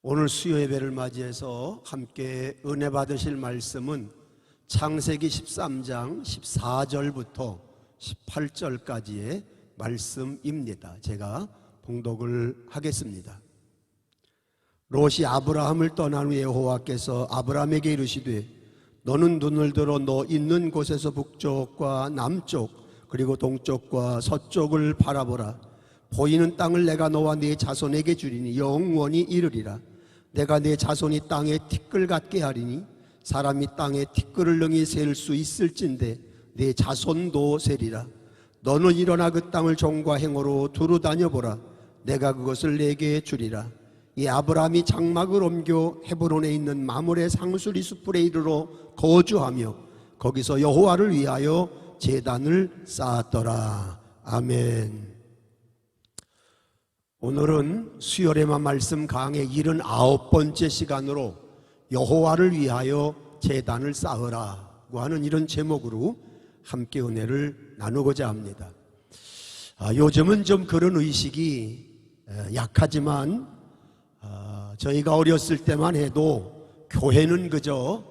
오늘 수요 예배를 맞이해서 함께 은혜 받으실 말씀은 창세기 13장 14절부터 18절까지의 말씀입니다. 제가 봉독을 하겠습니다. 롯이 아브라함을 떠난 후 여호와께서 아브라함에게 이르시되 너는 눈을 들어 너 있는 곳에서 북쪽과 남쪽 그리고 동쪽과 서쪽을 바라보라. 보이는 땅을 내가 너와 네 자손에게 주리니 영원히 이르리라. 내가 네 자손이 땅에 티끌 같게 하리니 사람이 땅에 티끌을 능히 셀 수 있을진데 네 자손도 세리라. 너는 일어나 그 땅을 종과 행어로 두루 다녀보라. 내가 그것을 내게 주리라. 이 아브라함이 장막을 옮겨 헤브론에 있는 마므레 상수리 숯불에 이르러 거주하며 거기서 여호와를 위하여 제단을 쌓았더라. 아멘. 오늘은 수요레마 말씀 강의 79번째 시간으로 여호와를 위하여 제단을 쌓으라고 하는 이런 제목으로 함께 은혜를 나누고자 합니다. 요즘은 좀 그런 의식이 약하지만 저희가 어렸을 때만 해도 교회는 그저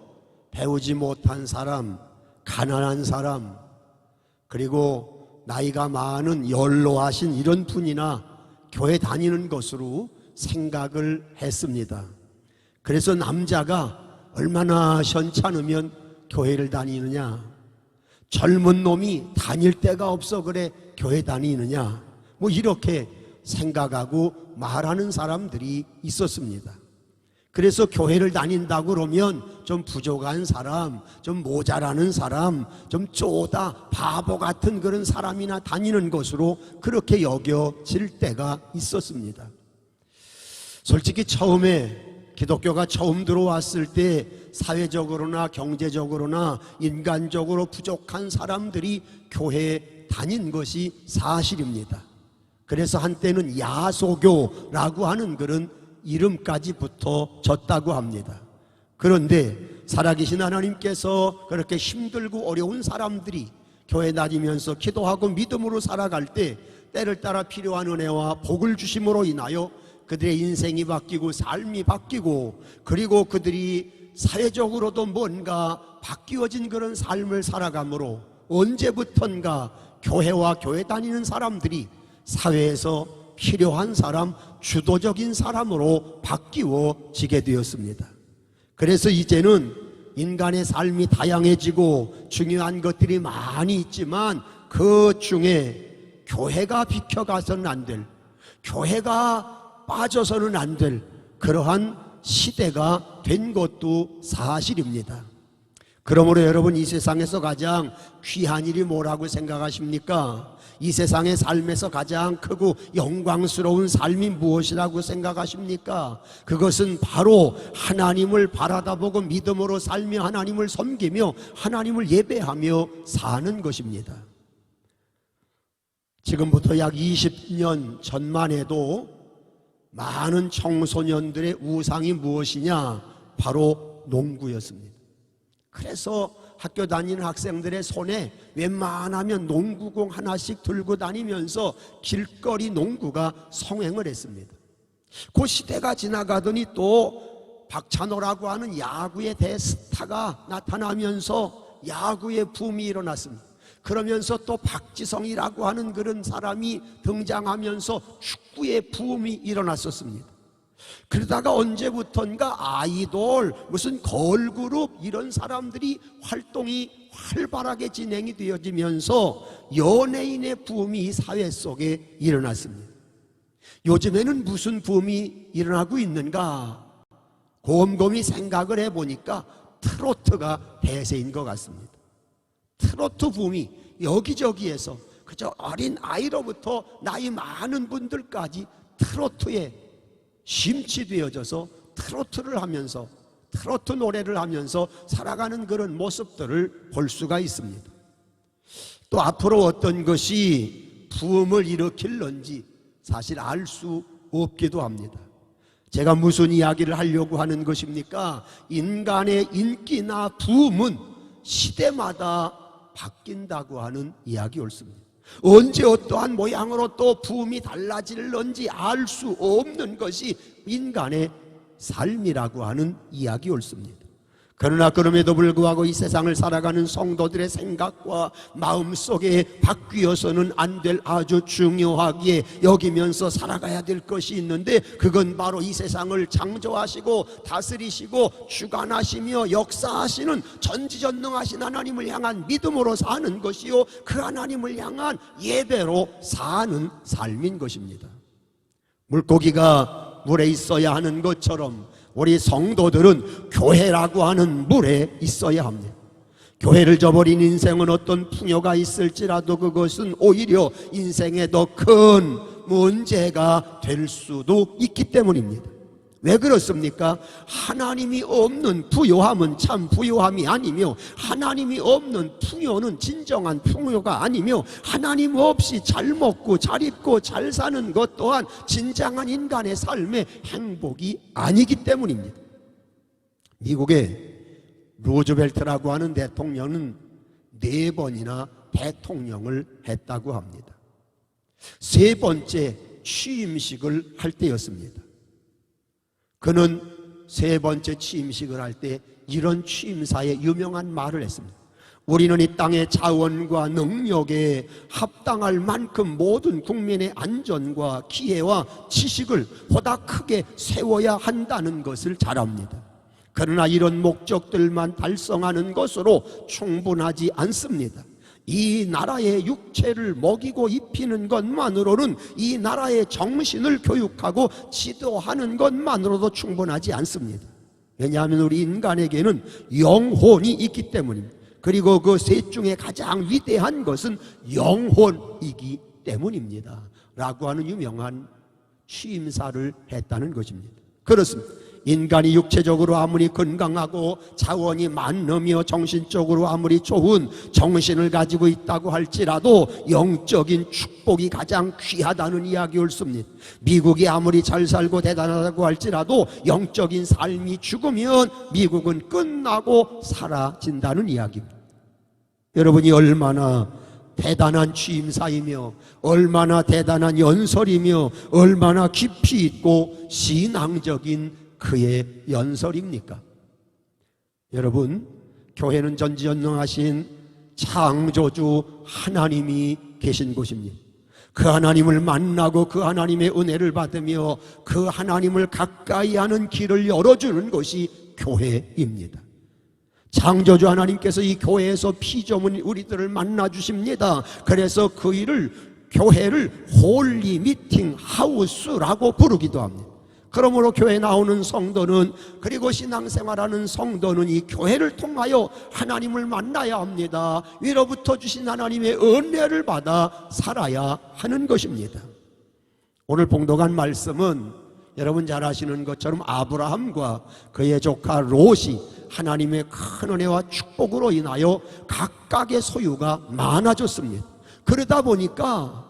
배우지 못한 사람, 가난한 사람, 그리고 나이가 많은 연로하신 이런 분이나 교회 다니는 것으로 생각을 했습니다. 그래서 남자가 얼마나 현찮으면 교회를 다니느냐, 젊은 놈이 다닐 데가 없어 그래 교회 다니느냐, 뭐 이렇게 생각하고 말하는 사람들이 있었습니다. 그래서 교회를 다닌다고 그러면 좀 부족한 사람, 좀 모자라는 사람, 좀 쪼다 바보 같은 그런 사람이나 다니는 것으로 그렇게 여겨질 때가 있었습니다. 솔직히 처음에 기독교가 처음 들어왔을 때 사회적으로나 경제적으로나 인간적으로 부족한 사람들이 교회에 다닌 것이 사실입니다. 그래서 한때는 야소교라고 하는 그런 이름까지 붙어졌다고 합니다. 그런데 살아계신 하나님께서 그렇게 힘들고 어려운 사람들이 교회 다니면서 기도하고 믿음으로 살아갈 때 때를 따라 필요한 은혜와 복을 주심으로 인하여 그들의 인생이 바뀌고 삶이 바뀌고 그리고 그들이 사회적으로도 뭔가 바뀌어진 그런 삶을 살아가므로 언제부턴가 교회와 교회 다니는 사람들이 사회에서 필요한 사람, 주도적인 사람으로 바뀌어지게 되었습니다. 그래서 이제는 인간의 삶이 다양해지고 중요한 것들이 많이 있지만 그 중에 교회가 비켜가서는 안 될, 교회가 빠져서는 안 될 그러한 시대가 된 것도 사실입니다. 그러므로 여러분, 이 세상에서 가장 귀한 일이 뭐라고 생각하십니까? 이 세상의 삶에서 가장 크고 영광스러운 삶이 무엇이라고 생각하십니까? 그것은 바로 하나님을 바라다보고 믿음으로 살며 하나님을 섬기며 하나님을 예배하며 사는 것입니다. 지금부터 약 20년 전만 해도 많은 청소년들의 우상이 무엇이냐? 바로 농구였습니다. 그래서 학교 다니는 학생들의 손에 웬만하면 농구공 하나씩 들고 다니면서 길거리 농구가 성행을 했습니다. 그 시대가 지나가더니 또 박찬호라고 하는 야구의 대스타가 나타나면서 야구의 붐이 일어났습니다. 그러면서 또 박지성이라고 하는 그런 사람이 등장하면서 축구의 붐이 일어났었습니다. 그러다가 언제부턴가 아이돌, 무슨 걸그룹 이런 사람들이 활동이 활발하게 진행이 되어지면서 연예인의 붐이 사회 속에 일어났습니다. 요즘에는 무슨 붐이 일어나고 있는가? 곰곰이 생각을 해보니까 트로트가 대세인 것 같습니다. 트로트 붐이 여기저기에서 그저 어린 아이로부터 나이 많은 분들까지 트로트에 심취되어져서 트로트를 하면서 트로트 노래를 하면서 살아가는 그런 모습들을 볼 수가 있습니다. 또 앞으로 어떤 것이 붐을 일으킬런지 사실 알 수 없기도 합니다. 제가 무슨 이야기를 하려고 하는 것입니까? 인간의 인기나 붐은 시대마다 바뀐다고 하는 이야기 옳습니다. 언제 어떠한 모양으로 또 붐이 달라질런지 알 수 없는 것이 인간의 삶이라고 하는 이야기 옳습니다. 그러나 그럼에도 불구하고 이 세상을 살아가는 성도들의 생각과 마음속에 바뀌어서는 안 될 아주 중요하게 여기면서 살아가야 될 것이 있는데, 그건 바로 이 세상을 창조하시고 다스리시고 주관하시며 역사하시는 전지전능하신 하나님을 향한 믿음으로 사는 것이요, 그 하나님을 향한 예배로 사는 삶인 것입니다. 물고기가 물에 있어야 하는 것처럼 우리 성도들은 교회라고 하는 물에 있어야 합니다. 교회를 저버린 인생은 어떤 풍요가 있을지라도 그것은 오히려 인생에 더 큰 문제가 될 수도 있기 때문입니다. 왜 그렇습니까? 하나님이 없는 부요함은 참 부요함이 아니며, 하나님이 없는 풍요는 진정한 풍요가 아니며, 하나님 없이 잘 먹고 잘 입고 잘 사는 것 또한 진정한 인간의 삶의 행복이 아니기 때문입니다. 미국의 루즈벨트라고 하는 대통령은 4번이나 대통령을 했다고 합니다. 3번째 취임식을 할 때였습니다. 그는 3번째 취임식을 할 때 이런 취임사에 유명한 말을 했습니다. 우리는 이 땅의 자원과 능력에 합당할 만큼 모든 국민의 안전과 기회와 지식을 보다 크게 세워야 한다는 것을 잘 압니다. 그러나 이런 목적들만 달성하는 것으로 충분하지 않습니다. 이 나라의 육체를 먹이고 입히는 것만으로는, 이 나라의 정신을 교육하고 지도하는 것만으로도 충분하지 않습니다. 왜냐하면 우리 인간에게는 영혼이 있기 때문입니다. 그리고 그 셋 중에 가장 위대한 것은 영혼이기 때문입니다 라고 하는 유명한 취임사를 했다는 것입니다. 그렇습니다. 인간이 육체적으로 아무리 건강하고 자원이 많으며 정신적으로 아무리 좋은 정신을 가지고 있다고 할지라도 영적인 축복이 가장 귀하다는 이야기 옳습니다. 미국이 아무리 잘 살고 대단하다고 할지라도 영적인 삶이 죽으면 미국은 끝나고 사라진다는 이야기입니다. 여러분이 얼마나 대단한 취임사이며 얼마나 대단한 연설이며 얼마나 깊이 있고 신앙적인 그의 연설입니까? 여러분, 교회는 전지전능하신 창조주 하나님이 계신 곳입니다. 그 하나님을 만나고 그 하나님의 은혜를 받으며 그 하나님을 가까이 하는 길을 열어주는 것이 교회입니다. 창조주 하나님께서 이 교회에서 피조물 우리들을 만나 주십니다. 그래서 그 일을, 교회를 홀리 미팅 하우스라고 부르기도 합니다. 그러므로 교회에 나오는 성도는, 그리고 신앙생활하는 성도는 이 교회를 통하여 하나님을 만나야 합니다. 위로부터 주신 하나님의 은혜를 받아 살아야 하는 것입니다. 오늘 봉독한 말씀은 여러분 잘 아시는 것처럼 아브라함과 그의 조카 롯이 하나님의 큰 은혜와 축복으로 인하여 각각의 소유가 많아졌습니다. 그러다 보니까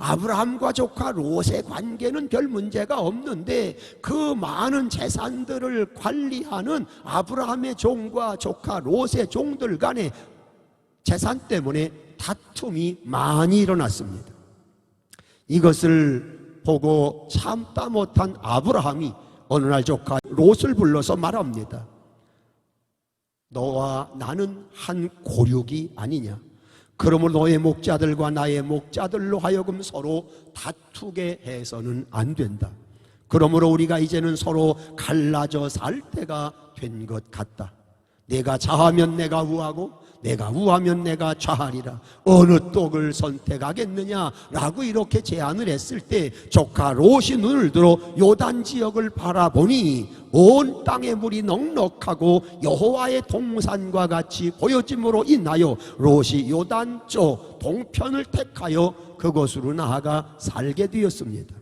아브라함과 조카 롯의 관계는 별 문제가 없는데, 그 많은 재산들을 관리하는 아브라함의 종과 조카 롯의 종들 간의 재산 때문에 다툼이 많이 일어났습니다. 이것을 보고 참다 못한 아브라함이 어느 날 조카 롯을 불러서 말합니다. 너와 나는 한 고륙이 아니냐? 그러므로 너의 목자들과 나의 목자들로 하여금 서로 다투게 해서는 안 된다. 그러므로 우리가 이제는 서로 갈라져 살 때가 된 것 같다. 내가 좌하면 내가 우하고 내가 우하면 내가 좌하리라. 어느 쪽을 선택하겠느냐라고 이렇게 제안을 했을 때 조카 롯이 눈을 들어 요단 지역을 바라보니 온 땅의 물이 넉넉하고 여호와의 동산과 같이 보여짐으로 인하여 롯이 요단 쪽 동편을 택하여 그곳으로 나아가 살게 되었습니다.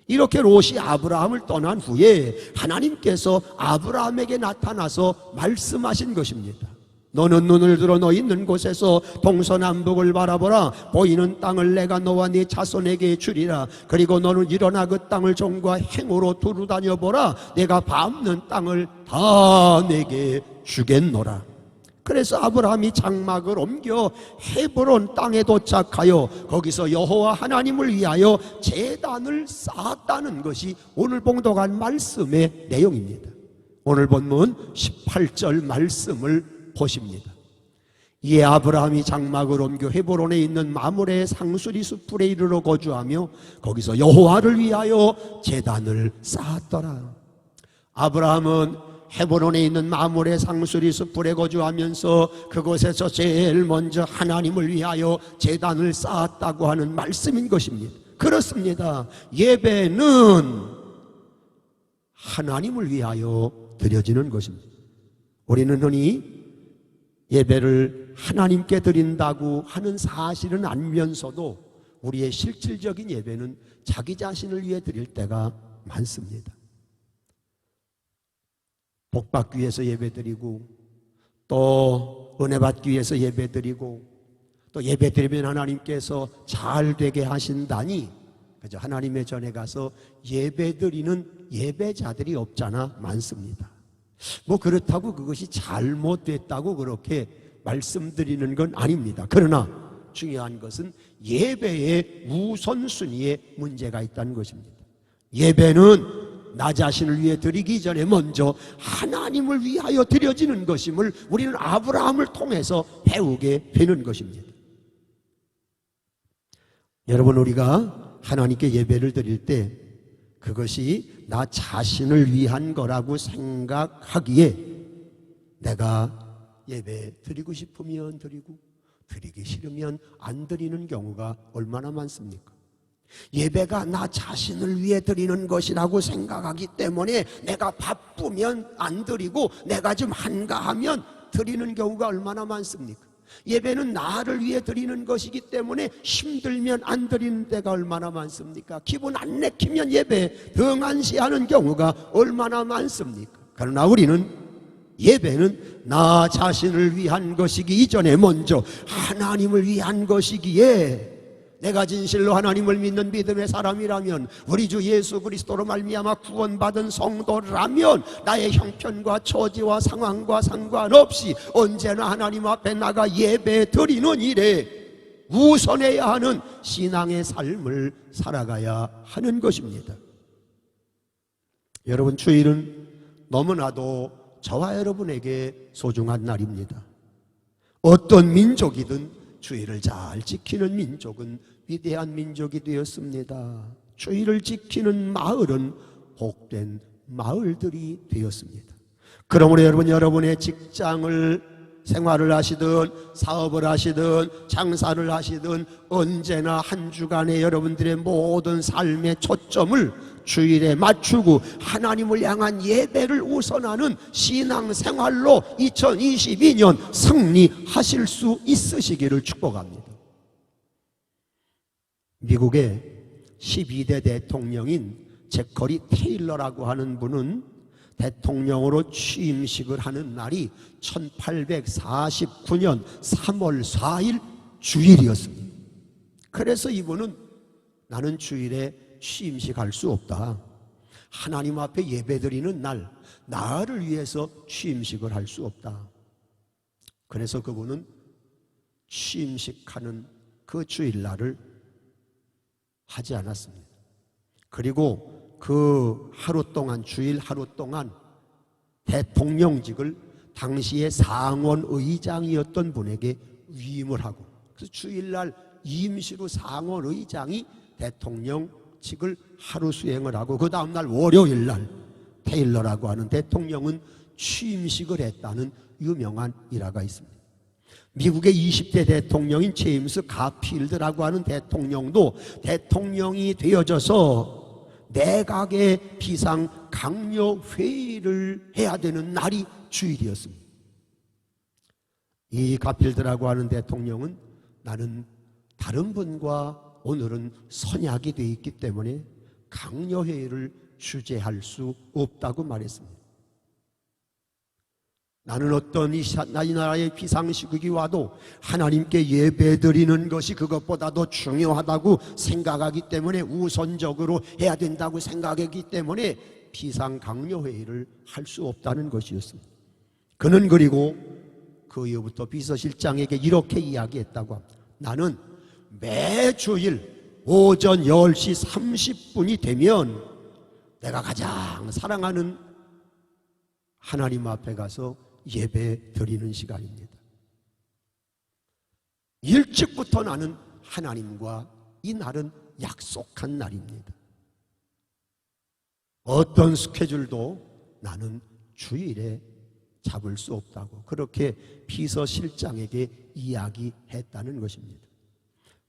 이렇게 롯이 아브라함을 떠난 후에 하나님께서 아브라함에게 나타나서 말씀하신 것입니다. 너는 눈을 들어 너 있는 곳에서 동서남북을 바라보라. 보이는 땅을 내가 너와 네 자손에게 주리라. 그리고 너는 일어나 그 땅을 종과 행으로 두루 다녀보라. 내가 밟는 땅을 다 내게 주겠노라. 그래서 아브라함이 장막을 옮겨 헤브론 땅에 도착하여 거기서 여호와 하나님을 위하여 제단을 쌓았다는 것이 오늘 봉독한 말씀의 내용입니다. 오늘 본문 18절 말씀을 보십니다. 이에 아브라함이 장막을 옮겨 헤브론에 있는 마므레 상수리 숲풀에 이르러 거주하며 거기서 여호와를 위하여 제단을 쌓았더라. 아브라함은 헤브론에 있는 마므레 상수리 숲풀에 거주하면서 그곳에서 제일 먼저 하나님을 위하여 제단을 쌓았다고 하는 말씀인 것입니다. 그렇습니다. 예배는 하나님을 위하여 드려지는 것입니다. 우리는 흔히 예배를 하나님께 드린다고 하는 사실은 알면서도 우리의 실질적인 예배는 자기 자신을 위해 드릴 때가 많습니다. 복받기 위해서 예배드리고 또 은혜 받기 위해서 예배드리고 또 예배드리면 하나님께서 잘 되게 하신다니 그저 하나님의 전에 가서 예배드리는 예배자들이 없잖아 많습니다. 뭐 그렇다고 그것이 잘못됐다고 그렇게 말씀드리는 건 아닙니다. 그러나 중요한 것은 예배의 우선순위에 문제가 있다는 것입니다. 예배는 나 자신을 위해 드리기 전에 먼저 하나님을 위하여 드려지는 것임을 우리는 아브라함을 통해서 배우게 되는 것입니다. 여러분, 우리가 하나님께 예배를 드릴 때 그것이 나 자신을 위한 거라고 생각하기에 내가 예배 드리고 싶으면 드리고 드리기 싫으면 안 드리는 경우가 얼마나 많습니까? 예배가 나 자신을 위해 드리는 것이라고 생각하기 때문에 내가 바쁘면 안 드리고 내가 좀 한가하면 드리는 경우가 얼마나 많습니까? 예배는 나를 위해 드리는 것이기 때문에 힘들면 안 드리는 때가 얼마나 많습니까? 기분 안 내키면 예배에 등한시하는 경우가 얼마나 많습니까? 그러나 우리는 예배는 나 자신을 위한 것이기 이전에 먼저 하나님을 위한 것이기에 내가 진실로 하나님을 믿는 믿음의 사람이라면 우리 주 예수 그리스도로 말미암아 구원받은 성도라면 나의 형편과 처지와 상황과 상관없이 언제나 하나님 앞에 나가 예배 드리는 일에 우선해야 하는 신앙의 삶을 살아가야 하는 것입니다. 여러분, 주일은 너무나도 저와 여러분에게 소중한 날입니다. 어떤 민족이든 주일을 잘 지키는 민족은 위대한 민족이 되었습니다. 주일을 지키는 마을은 복된 마을들이 되었습니다. 그러므로 여러분, 여러분의 직장을 생활을 하시든 사업을 하시든 장사를 하시든 언제나 한 주간의 여러분들의 모든 삶의 초점을 주일에 맞추고 하나님을 향한 예배를 우선하는 신앙생활로 2022년 승리하실 수 있으시기를 축복합니다. 미국의 12대 대통령인 제커리 테일러라고 하는 분은 대통령으로 취임식을 하는 날이 1849년 3월 4일 주일이었습니다. 그래서 이분은 나는 주일에 취임식 할 수 없다. 하나님 앞에 예배드리는 날, 나를 위해서 취임식을 할 수 없다. 그래서 그분은 취임식하는 그 주일날을 하지 않았습니다. 그리고 그 하루 동안, 주일 하루 동안 대통령직을 당시의 상원 의장이었던 분에게 위임을 하고, 그래서 주일날 임시로 상원 의장이 대통령직을 하루 수행을 하고 그 다음날 월요일날 테일러라고 하는 대통령은 취임식을 했다는 유명한 일화가 있습니다. 미국의 20대 대통령인 제임스 가필드라고 하는 대통령도 대통령이 되어져서 내각의 비상강요회의를 해야 되는 날이 주일이었습니다. 이 가필드라고 하는 대통령은 나는 다른 분과 오늘은 선약이 되어 있기 때문에 강요회의를 주재할 수 없다고 말했습니다. 나는 어떤 이 나라의 비상시국이 와도 하나님께 예배드리는 것이 그것보다도 중요하다고 생각하기 때문에 우선적으로 해야 된다고 생각하기 때문에 비상강요회의를 할 수 없다는 것이었습니다. 그는 그리고 그 이후부터 비서실장에게 이렇게 이야기했다고 합니다. 나는 매주일 오전 10시 30분이 되면 내가 가장 사랑하는 하나님 앞에 가서 예배 드리는 시간입니다. 일찍부터 나는 하나님과 이 날은 약속한 날입니다. 어떤 스케줄도 나는 주일에 잡을 수 없다고 그렇게 비서실장에게 이야기했다는 것입니다.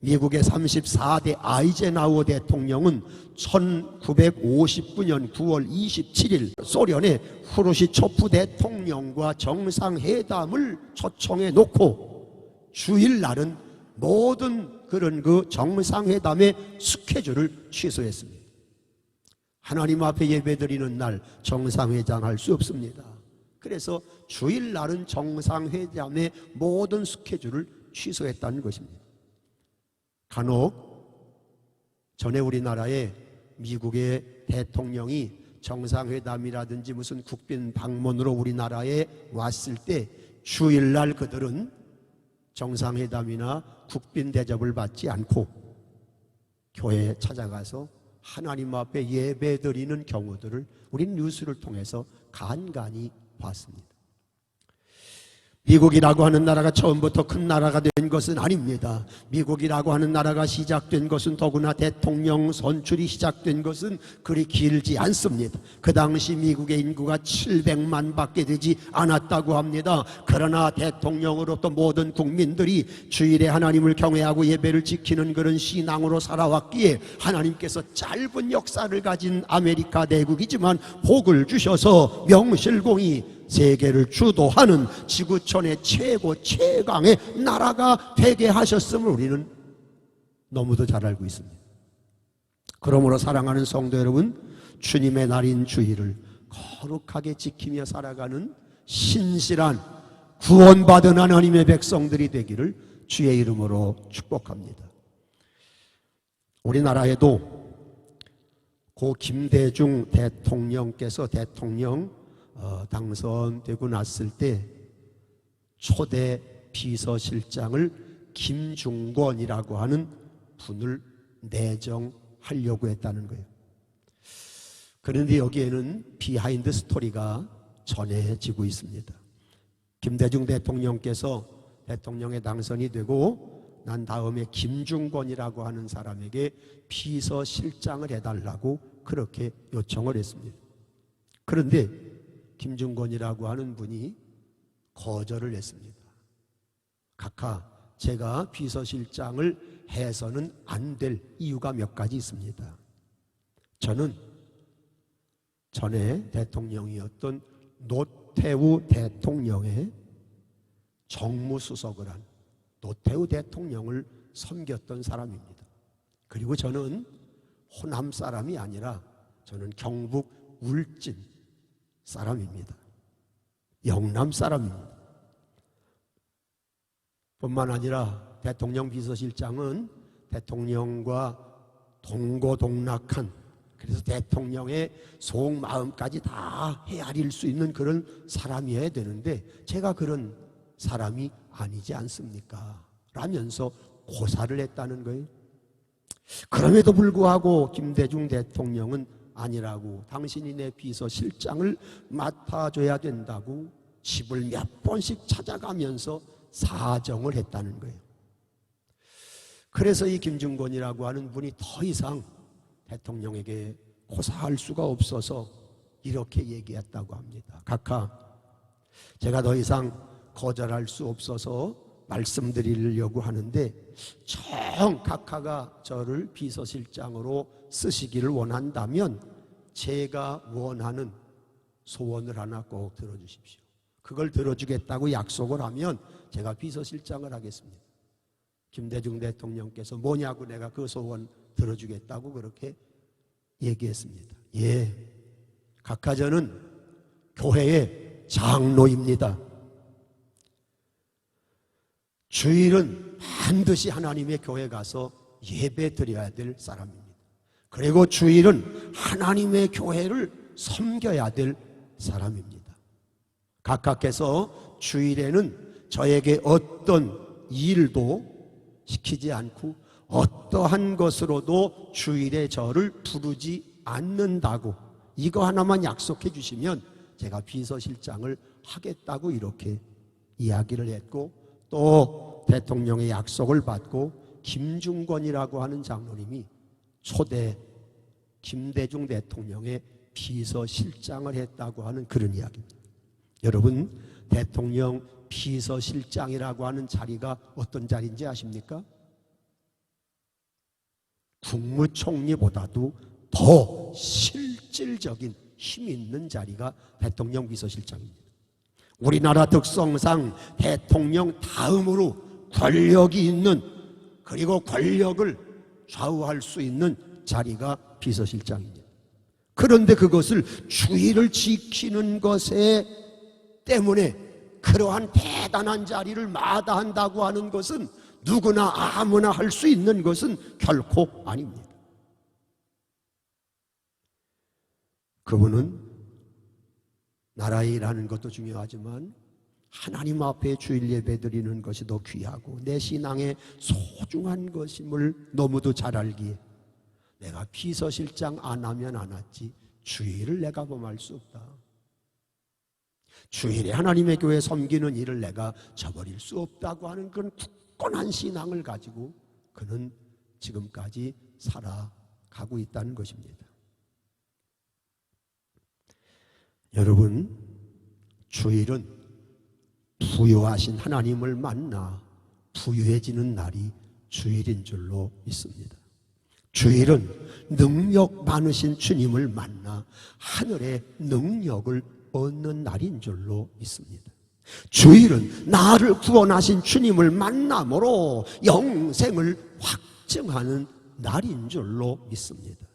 미국의 34대 아이젠하워 대통령은 1959년 9월 27일 소련의 후르시초프 대통령과 정상회담을 초청해 놓고 주일날은 모든 그런 그 정상회담의 스케줄을 취소했습니다. 하나님 앞에 예배드리는 날 정상회담 할 수 없습니다. 그래서 주일날은 정상회담의 모든 스케줄을 취소했다는 것입니다. 간혹 전에 우리나라에 미국의 대통령이 정상회담이라든지 무슨 국빈 방문으로 우리나라에 왔을 때 주일날 그들은 정상회담이나 국빈 대접을 받지 않고 교회에 찾아가서 하나님 앞에 예배드리는 경우들을 우린 뉴스를 통해서 간간히 봤습니다. 미국이라고 하는 나라가 처음부터 큰 나라가 된 것은 아닙니다. 미국이라고 하는 나라가 시작된 것은 더구나 대통령 선출이 시작된 것은 그리 길지 않습니다. 그 당시 미국의 인구가 700만 밖에 되지 않았다고 합니다. 그러나 대통령으로부터 모든 국민들이 주일에 하나님을 경외하고 예배를 지키는 그런 신앙으로 살아왔기에 하나님께서 짧은 역사를 가진 아메리카 대국이지만 복을 주셔서 명실공히 세계를 주도하는 지구촌의 최고 최강의 나라가 되게 하셨음을 우리는 너무도 잘 알고 있습니다. 그러므로 사랑하는 성도 여러분, 주님의 날인 주일을 거룩하게 지키며 살아가는 신실한 구원받은 하나님의 백성들이 되기를 주의 이름으로 축복합니다. 우리나라에도 고 김대중 대통령께서 대통령 당선되고 났을 때 초대 비서실장을 김중권이라고 하는 분을 내정하려고 했다는 거예요. 그런데 여기에는 비하인드 스토리가 전해지고 있습니다. 김대중 대통령께서 대통령에 당선이 되고 난 다음에 김중권이라고 하는 사람에게 비서실장을 해달라고 그렇게 요청을 했습니다. 그런데 김중권이라고 하는 분이 거절을 했습니다. 각하, 제가 비서실장을 해서는 안 될 이유가 몇 가지 있습니다. 저는 전에 대통령이었던 노태우 대통령의 정무수석을 한 노태우 대통령을 섬겼던 사람입니다. 그리고 저는 호남 사람이 아니라 저는 경북 울진 사람입니다. 영남 사람입니다. 뿐만 아니라 대통령 비서실장은 대통령과 동고동락한, 그래서 대통령의 속마음까지 다 헤아릴 수 있는 그런 사람이어야 되는데 제가 그런 사람이 아니지 않습니까? 라면서 고사를 했다는 거예요. 그럼에도 불구하고 김대중 대통령은 아니라고, 당신이 내 비서실장을 맡아줘야 된다고 집을 몇 번씩 찾아가면서 사정을 했다는 거예요. 그래서 이 김중권이라고 하는 분이 더 이상 대통령에게 고사할 수가 없어서 이렇게 얘기했다고 합니다. 각하, 제가 더 이상 거절할 수 없어서 말씀드리려고 하는데 정 각하가 저를 비서실장으로 쓰시기를 원한다면 제가 원하는 소원을 하나 꼭 들어주십시오. 그걸 들어주겠다고 약속을 하면 제가 비서실장을 하겠습니다. 김대중 대통령께서 뭐냐고 내가 그 소원 들어주겠다고 그렇게 얘기했습니다. 예, 각하, 저는 교회의 장로입니다. 주일은 반드시 하나님의 교회 가서 예배 드려야 될 사람입니다. 그리고 주일은 하나님의 교회를 섬겨야 될 사람입니다. 각하께서 주일에는 저에게 어떤 일도 시키지 않고 어떠한 것으로도 주일에 저를 부르지 않는다고 이거 하나만 약속해 주시면 제가 비서실장을 하겠다고 이렇게 이야기를 했고, 또 대통령의 약속을 받고 김중권이라고 하는 장로님이 초대 김대중 대통령의 비서실장을 했다고 하는 그런 이야기입니다. 여러분, 대통령 비서실장이라고 하는 자리가 어떤 자리인지 아십니까? 국무총리보다도 더 실질적인 힘 있는 자리가 대통령 비서실장입니다. 우리나라 특성상 대통령 다음으로 권력이 있는, 그리고 권력을 좌우할 수 있는 자리가 비서실장입니다. 그런데 그것을 주의를 지키는 것에 때문에 그러한 대단한 자리를 마다한다고 하는 것은 누구나 아무나 할 수 있는 것은 결코 아닙니다. 그분은 나라의 일하는 것도 중요하지만 하나님 앞에 주일 예배 드리는 것이 더 귀하고 내 신앙의 소중한 것임을 너무도 잘 알기에 내가 비서실장 안 하면 안 하지 주일을 내가 범할 수 없다. 주일에 하나님의 교회 섬기는 일을 내가 저버릴 수 없다고 하는 그런 굳건한 신앙을 가지고 그는 지금까지 살아가고 있다는 것입니다. 여러분, 주일은 부유하신 하나님을 만나 부유해지는 날이 주일인 줄로 믿습니다. 주일은 능력 많으신 주님을 만나 하늘의 능력을 얻는 날인 줄로 믿습니다. 주일은 나를 구원하신 주님을 만남으로 영생을 확증하는 날인 줄로 믿습니다.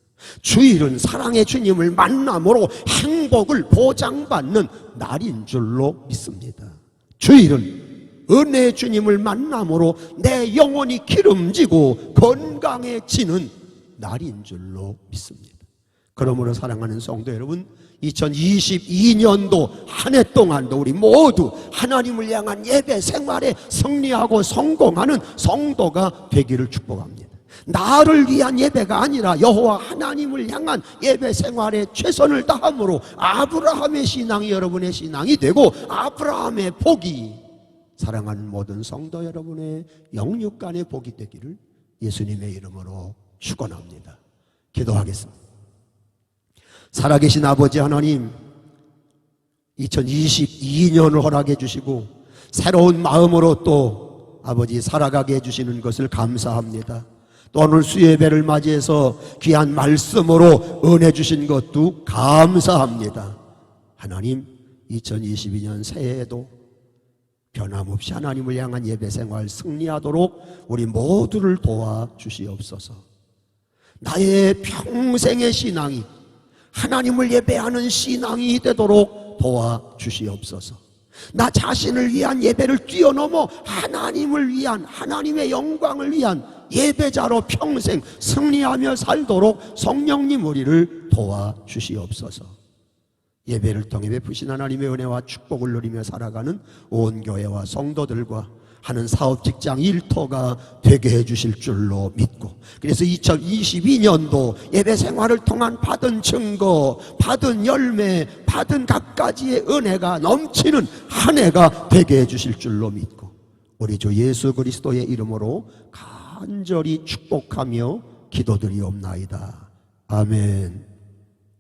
주일은 사랑의 주님을 만남으로 행복을 보장받는 날인 줄로 믿습니다. 주일은 은혜의 주님을 만남으로 내 영혼이 기름지고 건강해지는 날인 줄로 믿습니다. 그러므로 사랑하는 성도 여러분, 2022년도 한 해 동안도 우리 모두 하나님을 향한 예배 생활에 승리하고 성공하는 성도가 되기를 축복합니다. 나를 위한 예배가 아니라 여호와 하나님을 향한 예배 생활에 최선을 다함으로 아브라함의 신앙이 여러분의 신앙이 되고 아브라함의 복이 사랑하는 모든 성도 여러분의 영육간의 복이 되기를 예수님의 이름으로 축원합니다. 기도하겠습니다. 살아계신 아버지 하나님, 2022년을 허락해 주시고 새로운 마음으로 또 아버지 살아가게 해주시는 것을 감사합니다. 또 오늘 수예배를 맞이해서 귀한 말씀으로 은혜 주신 것도 감사합니다. 하나님, 2022년 새해에도 변함없이 하나님을 향한 예배 생활 승리하도록 우리 모두를 도와주시옵소서. 나의 평생의 신앙이 하나님을 예배하는 신앙이 되도록 도와주시옵소서. 나 자신을 위한 예배를 뛰어넘어 하나님을 위한, 하나님의 영광을 위한 예배자로 평생 승리하며 살도록 성령님 우리를 도와주시옵소서. 예배를 통해 베푸신 하나님의 은혜와 축복을 누리며 살아가는 온 교회와 성도들과 하는 사업, 직장, 일터가 되게 해주실 줄로 믿고, 그래서 2022년도 예배 생활을 통한 받은 증거, 받은 열매, 받은 갖가지의 은혜가 넘치는 한 해가 되게 해주실 줄로 믿고 우리 주 예수 그리스도의 이름으로 간절히 축복하며 기도드리옵나이다. 아멘.